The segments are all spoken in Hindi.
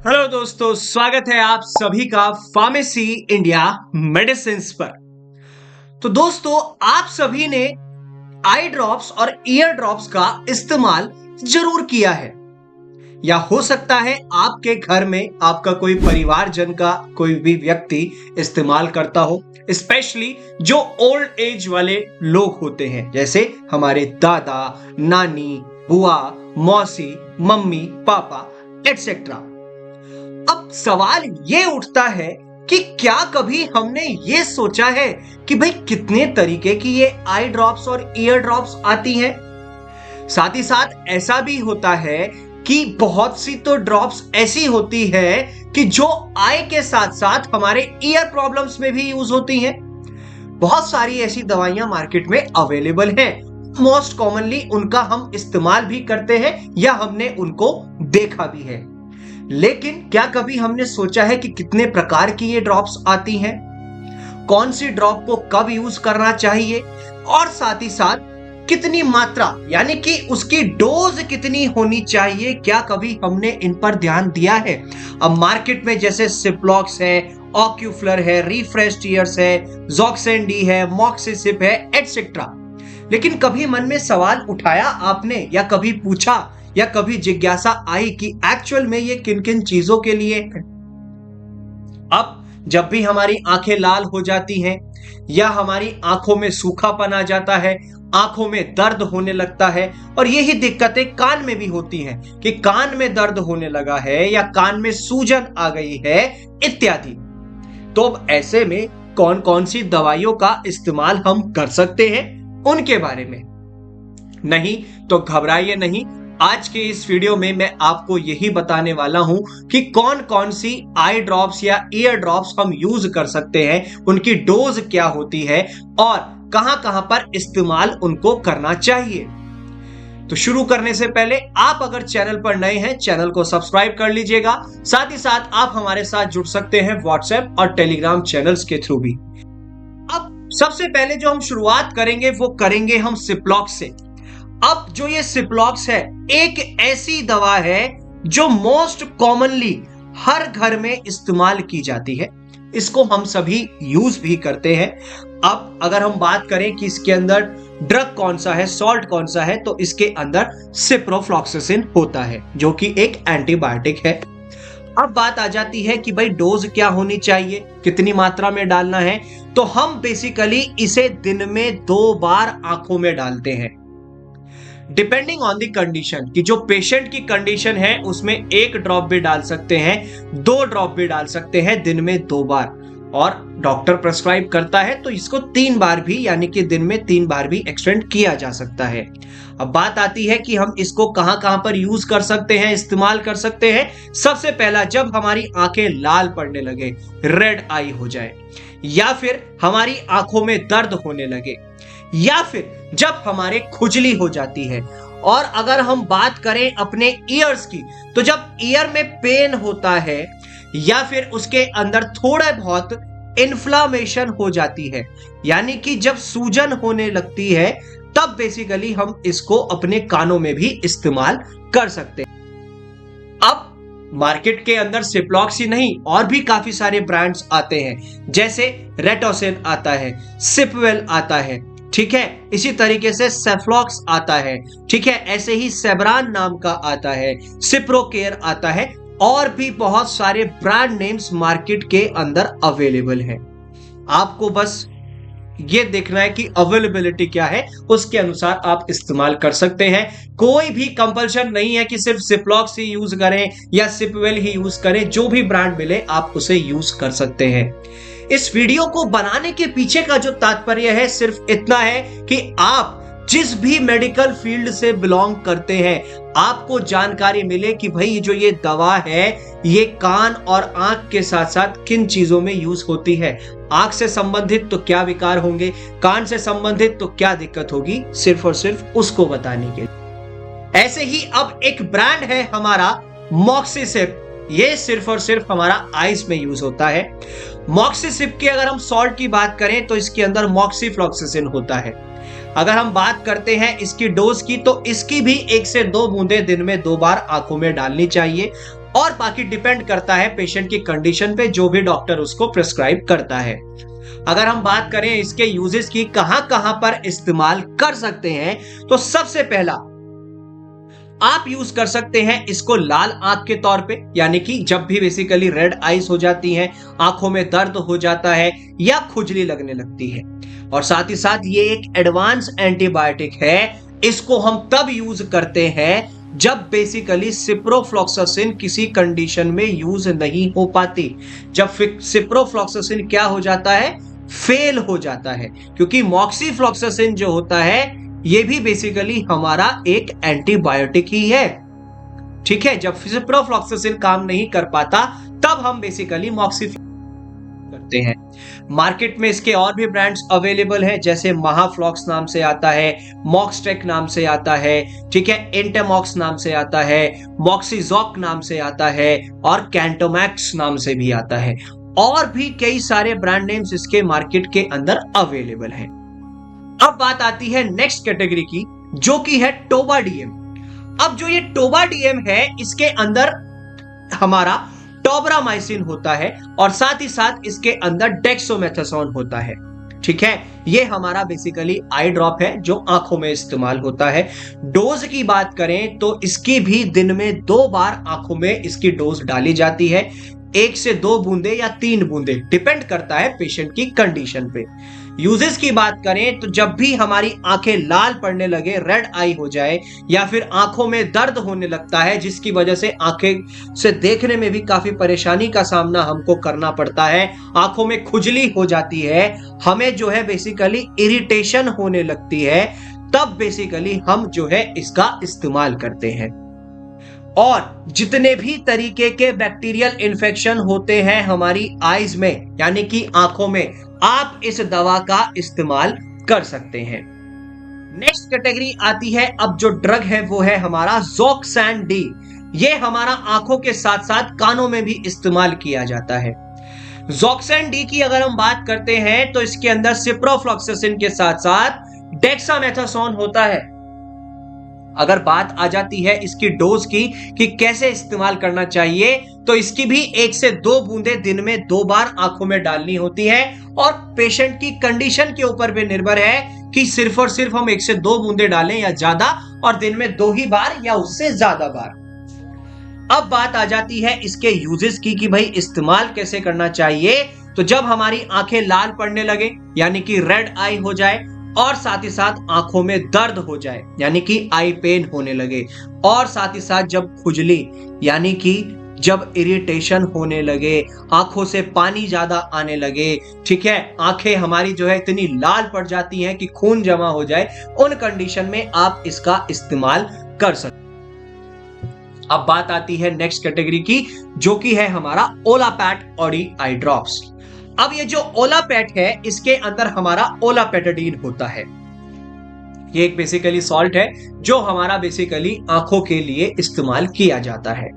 हेलो दोस्तों, स्वागत है आप सभी का फार्मेसी इंडिया मेडिसिन पर। तो दोस्तों, आप सभी ने आई ड्रॉप्स और ईयर ड्रॉप्स का इस्तेमाल जरूर किया है, या हो सकता है आपके घर में आपका कोई परिवारजन का कोई भी व्यक्ति इस्तेमाल करता हो, स्पेशली जो ओल्ड एज वाले लोग होते हैं, जैसे हमारे दादा, नानी, बुआ, मौसी, मम्मी, पापा एटसेट्रा। अब सवाल ये उठता है कि क्या कभी हमने ये सोचा है कि भाई कितने तरीके की ये आई ड्रॉप्स और ईयर ड्रॉप्स आती हैं। साथ ही साथ ऐसा भी होता है कि बहुत सी तो ड्रॉप्स ऐसी होती है कि जो आई के साथ साथ हमारे ईयर प्रॉब्लम्स में भी यूज होती हैं। बहुत सारी ऐसी दवाइयां मार्केट में अवेलेबल हैं। मोस्ट कॉमनली उनका हम इस्तेमाल भी करते हैं या हमने उनको देखा भी है। लेकिन क्या कभी हमने सोचा है कि कितने प्रकार की ये ड्रॉप्स आती हैं, कौन सी ड्रॉप को कब यूज करना चाहिए, और साथ ही साथ कितनी मात्रा यानी कि उसकी डोज कितनी होनी चाहिए, क्या कभी हमने इन पर ध्यान दिया है। अब मार्केट में जैसे सिप्लॉक्स है, ऑक्यूफ्लर है, रिफ्रेश टीयर्स है, ज़ॉक्सेंडी है, मॉक्सिसिप है एटसेट्रा। लेकिन कभी मन में सवाल उठाया आपने, या कभी पूछा या कभी जिज्ञासा आई कि एक्चुअल में ये किन किन चीजों के लिए है। अब जब भी हमारी आंखें लाल हो जाती हैं, या हमारी आंखों में सूखापन आ जाता है, आंखों में दर्द होने लगता है, और यही दिक्कतें कान में भी होती हैं कि कान में दर्द होने लगा है या कान में सूजन आ गई है इत्यादि, तो अब ऐसे में कौन कौन सी दवाइयों का इस्तेमाल हम कर सकते हैं उनके बारे में। नहीं तो घबराइए नहीं, आज के इस वीडियो में मैं आपको यही बताने वाला हूं कि कौन कौन सी आई ड्रॉप्स या ईयर ड्रॉप्स हम यूज कर सकते हैं, उनकी डोज क्या होती है और कहां कहां पर इस्तेमाल उनको करना चाहिए। तो शुरू करने से पहले आप अगर चैनल पर नए हैं, चैनल को सब्सक्राइब कर लीजिएगा। साथ ही साथ आप हमारे साथ जुड़ सकते हैं व्हाट्सएप और टेलीग्राम चैनल्स के थ्रू भी। अब सबसे पहले जो हम शुरुआत करेंगे वो करेंगे हम सिप्लॉक्स से। अब जो ये सिप्लॉक्स है, एक ऐसी दवा है जो मोस्ट कॉमनली हर घर में इस्तेमाल की जाती है। इसको हम सभी यूज भी करते हैं। अब अगर हम बात करें कि इसके अंदर ड्रग कौन सा है, सॉल्ट कौन सा है, तो इसके अंदर सिप्रोफ्लॉक्सासिन होता है जो कि एक एंटीबायोटिक है। अब बात आ जाती है कि भाई डोज क्या होनी चाहिए, कितनी मात्रा में डालना है। तो हम बेसिकली इसे दिन में 2 बार आंखों में डालते हैं, डिपेंडिंग ऑन द कंडीशन, कि जो पेशेंट की कंडीशन है उसमें 1 ड्रॉप भी डाल सकते हैं, 2 ड्रॉप भी डाल सकते हैं दिन में 2 बार, और डॉक्टर प्रेस्क्राइब करता है तो इसको 3 बार भी यानी कि दिन में 3 बार भी एक्सटेंड किया जा सकता है। अब बात आती है कि हम इसको कहां कहां पर यूज कर सकते हैं, इस्तेमाल कर सकते हैं। सबसे पहला, जब हमारी आंखें लाल पड़ने लगे, रेड आई हो जाए, या फिर हमारी आंखों में दर्द होने लगे, या फिर जब हमारे खुजली हो जाती है। और अगर हम बात करें अपने ईयर्स की, तो जब ईयर में पेन होता है या फिर उसके अंदर थोड़ा बहुत इन्फ्लामेशन हो जाती है, यानी कि जब सूजन होने लगती है, तब बेसिकली हम इसको अपने कानों में भी इस्तेमाल कर सकते हैं। अब मार्केट के अंदर सिप्लॉक्स ही नहीं, और भी काफी सारे ब्रांड्स आते हैं, जैसे रेटोसिन आता है, सिपवेल आता है, ठीक है, इसी तरीके से सेफ्लॉक्स आता है, ठीक है, ऐसे ही सेब्रान नाम का आता है, सिप्रोकेयर आता है, और भी बहुत सारे ब्रांड नेम्स मार्केट के अंदर अवेलेबल हैं। आपको बस ये देखना है कि अवेलेबिलिटी क्या है, उसके अनुसार आप इस्तेमाल कर सकते हैं। कोई भी कंपल्शन नहीं है कि सिर्फ सिप्लॉक्स ही यूज करें या सिपवेल ही यूज करें, जो भी ब्रांड मिले आप उसे यूज कर सकते हैं। इस वीडियो को बनाने के पीछे का जो तात्पर्य है सिर्फ इतना है कि आप जिस भी मेडिकल फील्ड से बिलोंग करते हैं, आपको जानकारी मिले कि भाई जो ये दवा है ये कान और आंख के साथ साथ किन चीजों में यूज होती है। आंख से संबंधित तो क्या विकार होंगे, कान से संबंधित तो क्या दिक्कत होगी, सिर्फ और सिर्फ उसको बताने के लिए। ऐसे ही अब एक ब्रांड है हमारा मॉक्सिसिप, ये सिर्फ और सिर्फ हमारा आइस में यूज होता है। मॉक्सिसिप की अगर हम सॉल्ट की बात करें तो इसके अंदर मॉक्सिफ्लॉक्सासिन होता है। अगर हम बात करते हैं इसकी डोज की, तो इसकी भी 1 से 2 बूंदे दिन में 2 बार आंखों में डालनी चाहिए। और बाकी डिपेंड करता है पेशेंट की कंडीशन पे, जो भी डॉक्टर उसको प्रिस्क्राइब करता है। अगर हम बात करें इसके यूजेस की, कहां कहां पर इस्तेमाल कर सकते हैं, तो सबसे पहला आप यूज कर सकते हैं इसको लाल आंख के तौर पे, यानी कि जब भी बेसिकली रेड आइज हो जाती हैं, आंखों में दर्द हो जाता है या खुजली लगने लगती है। और साथ ही साथ ये एक एडवांस एंटीबायोटिक है, इसको हम तब यूज करते हैं जब बेसिकली सिप्रोफ्लॉक्सासिन किसी कंडीशन में यूज नहीं हो पाती, जब सिप्रोफ्लॉक्सासिन क्या हो जाता है, फेल हो जाता है। क्योंकि मॉक्सीफ्लॉक्सासिन जो होता है ये भी बेसिकली हमारा एक एंटीबायोटिक ही है, ठीक है। जब सिप्रोफ्लॉक्सासिन काम नहीं कर पाता तब हम बेसिकली मॉक्सीफ्लॉक्सासिन करते हैं। मार्केट में इसके और भी ब्रांड्स अवेलेबल हैं, जैसे महाफ्लॉक्स नाम से आता है, मॉक्सटेक नाम से आता है, ठीक है, इंटेमॉक्स नाम से आता है, मॉक्सीजॉक नाम से आता है और कैंटोमैक्स नाम से भी आता है। और भी कई सारे ब्रांड नेम्स इसके मार्केट के अंदर अवेलेबल हैं। अब बात आती है नेक्स्ट कैटेगरी की, जो कि है टोबाडीएम। अब जो ये टोबाडीएम है, इसके अंदर हमारा टोब्रामाइसिन होता है और साथ ही साथ इसके अंदर डेक्सोमेथासोन होता है, ठीक है। ये हमारा बेसिकली आई ड्रॉप है जो आंखों में इस्तेमाल होता है। डोज की बात करें तो इसकी भी दिन में 2 बार आंखों में इसकी डोज डाली जाती है, 1 से 2 बूंदे या 3 बूंदे, डिपेंड करता है पेशेंट की कंडीशन पे। यूजेस की बात करें तो जब भी हमारी आंखें लाल पड़ने लगे, रेड आई हो जाए, या फिर आंखों में दर्द होने लगता है जिसकी वजह से आंखें से देखने में भी काफी परेशानी का सामना हमको करना पड़ता है, आंखों में खुजली हो जाती है, हमें जो है बेसिकली इरिटेशन होने लगती है, तब बेसिकली हम जो है इसका इस्तेमाल करते हैं। और जितने भी तरीके के बैक्टीरियल इन्फेक्शन होते हैं हमारी आईज में, यानी कि आंखों में, आप इस दवा का इस्तेमाल कर सकते हैं। नेक्स्ट कैटेगरी आती है, अब जो ड्रग है वो है हमारा ज़ोक्सैन डी। ये हमारा आंखों के साथ साथ कानों में भी इस्तेमाल किया जाता है। ज़ोक्सैन डी की अगर हम बात करते हैं तो इसके अंदर सिप्रोफ्लॉक्सासिन के साथ साथ डेक्सामेथासोन होता है। अगर बात आ जाती है इसकी डोज की कि कैसे इस्तेमाल करना चाहिए, तो इसकी भी 1 से 2 बूंदे दिन में 2 बार आंखों में डालनी होती है और पेशेंट की कंडीशन के ऊपर भी निर्भर है कि सिर्फ और सिर्फ हम 1 से 2 बूंदे डालें या ज्यादा, और दिन में 2 ही बार या उससे ज्यादा बार। अब बात आ जाती है इसके यूजेस की कि भाई इस्तेमाल कैसे करना चाहिए। तो जब हमारी आंखें लाल पड़ने लगे, यानी कि रेड आई हो जाए, और साथ ही साथ आंखों में दर्द हो जाए, यानी कि आई पेन होने लगे, और साथ ही साथ जब खुजली, यानी कि जब इरिटेशन होने लगे, आंखों से पानी ज्यादा आने लगे, ठीक है, आंखें हमारी जो है इतनी लाल पड़ जाती हैं कि खून जमा हो जाए, उन कंडीशन में आप इसका इस्तेमाल कर सकते। अब बात आती है नेक्स्ट कैटेगरी की, जो कि है हमारा ओलापैट ऑडी आई ड्रॉप्स। अब ये जो ओलापैट है, इसके अंदर हमारा ओलापेटाडीन होता है। ये एक बेसिकली सॉल्ट है जो हमारा बेसिकली आंखों के लिए इस्तेमाल किया जाता है।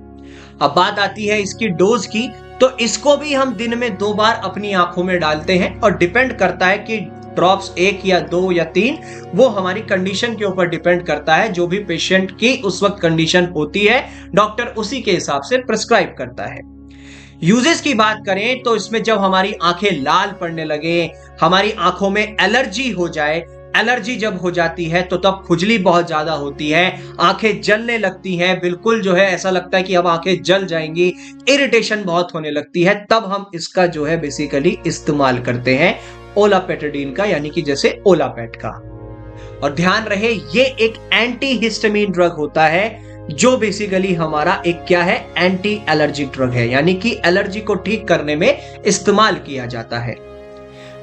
अब बात आती है इसकी डोज की, तो इसको भी हम दिन में 2 बार अपनी आंखों में डालते हैं और डिपेंड करता है कि ड्रॉप्स 1 या 2 या 3, वो हमारी कंडीशन के ऊपर डिपेंड करता है। जो भी पेशेंट की उस वक्त कंडीशन होती है, डॉक्टर उसी के हिसाब से प्रिस्क्राइब करता है। यूजेस की बात करें तो इसमें जब हमारी आंखें लाल पड़ने लगे, हमारी आंखों में एलर्जी हो जाए, एलर्जी जब हो जाती है तो तब खुजली बहुत ज्यादा होती है, आंखें जलने लगती हैं, बिल्कुल जो है ऐसा लगता है कि अब आंखें जल जाएंगी, इरिटेशन बहुत होने लगती है, तब हम इसका जो है बेसिकली इस्तेमाल करते हैं ओलापेटाडीन का, यानी कि जैसे ओलापैट का। और ध्यान रहे ये एक एंटी हिस्टामिन ड्रग होता है, जो बेसिकली हमारा एक क्या है, एंटी एलर्जिक ड्रग है, यानी कि एलर्जी को ठीक करने में इस्तेमाल किया जाता है।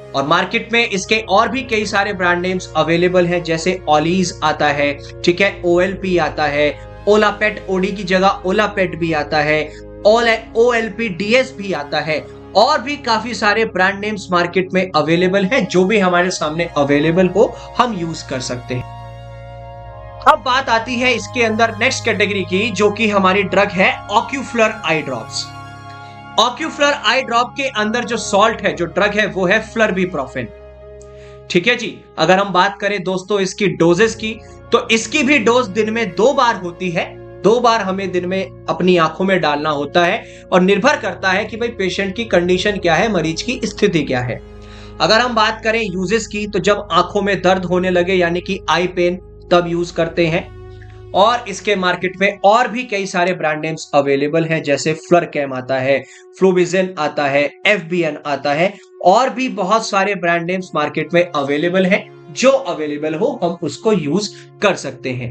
और मार्केट में इसके और भी कई सारे ब्रांड नेम्स अवेलेबल हैं, जैसे ऑलीज आता है, ठीक है, ओएलपी आता है, ओलापेट ओडी की जगह ओलापेट भी आता है, ओएलपी डीएस भी आता है, और भी काफी सारे ब्रांड नेम्स मार्केट में अवेलेबल हैं। जो भी हमारे सामने अवेलेबल हो हम यूज कर सकते हैं। अब बात आती है इसके अंदर नेक्स्ट कैटेगरी की, जो कि हमारी ड्रग है ऑक्यूफ्लर आई ड्रॉप्स। ऑक्यूफ्लर आई ड्रॉप के अंदर जो सॉल्ट है, जो ड्रग है, वो है फ्लर्बिप्रोफेन, ठीक है जी। अगर हम बात करें दोस्तों इसकी डोजेस की, तो इसकी भी डोज दिन में 2 बार होती है, 2 बार हमें दिन में अपनी आंखों में डालना होता है और निर्भर करता है कि भाई पेशेंट की कंडीशन क्या है, मरीज की स्थिति क्या है। अगर हम बात करें यूजेस की, तो जब आंखों में दर्द होने लगे यानी कि आई पेन, तब यूज करते हैं। और इसके मार्केट में और भी कई सारे ब्रांड नेम्स अवेलेबल हैं, जैसे फ्लरकैम आता है, फ्लोविजन आता है, एफबीएन आता है, और भी बहुत सारे ब्रांड नेम्स मार्केट में अवेलेबल हैं। जो अवेलेबल हो हम उसको यूज कर सकते हैं।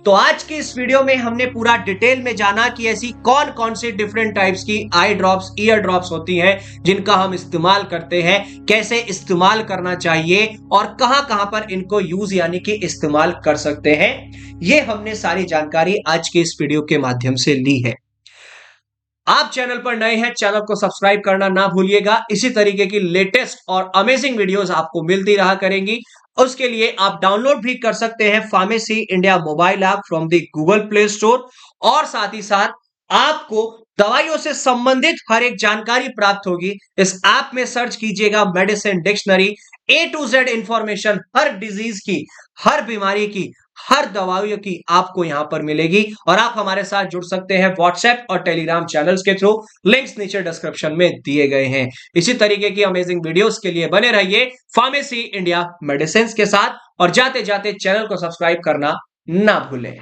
तो आज की इस वीडियो में हमने पूरा डिटेल में जाना कि ऐसी कौन कौन सी डिफरेंट टाइप्स की आई ड्रॉप्स, ईयर ड्रॉप्स होती हैं जिनका हम इस्तेमाल करते हैं, कैसे इस्तेमाल करना चाहिए और कहां कहां पर इनको यूज यानी कि इस्तेमाल कर सकते हैं। ये हमने सारी जानकारी आज के इस वीडियो के माध्यम से ली है। आप चैनल पर नए हैं, चैनल को सब्सक्राइब करना ना भूलिएगा। इसी तरीके की लेटेस्ट और अमेजिंग वीडियोस आपको मिलती रहा करेंगी। उसके लिए आप डाउनलोड भी कर सकते हैं pharmacy India mobile app from the Google play store, और साथ ही साथ आपको दवाइयों से संबंधित हर एक जानकारी प्राप्त होगी। इस ऐप में सर्च कीजिएगा medicine dictionary, A to Z information हर डिजीज की, हर बीमारी की, हर दवाइयों की आपको यहां पर मिलेगी। और आप हमारे साथ जुड़ सकते हैं व्हाट्सएप और टेलीग्राम चैनल्स के थ्रू, लिंक्स नीचे डिस्क्रिप्शन में दिए गए हैं। इसी तरीके की अमेजिंग वीडियोस के लिए बने रहिए फार्मेसी इंडिया मेडिसिन के साथ, और जाते जाते चैनल को सब्सक्राइब करना ना भूलें।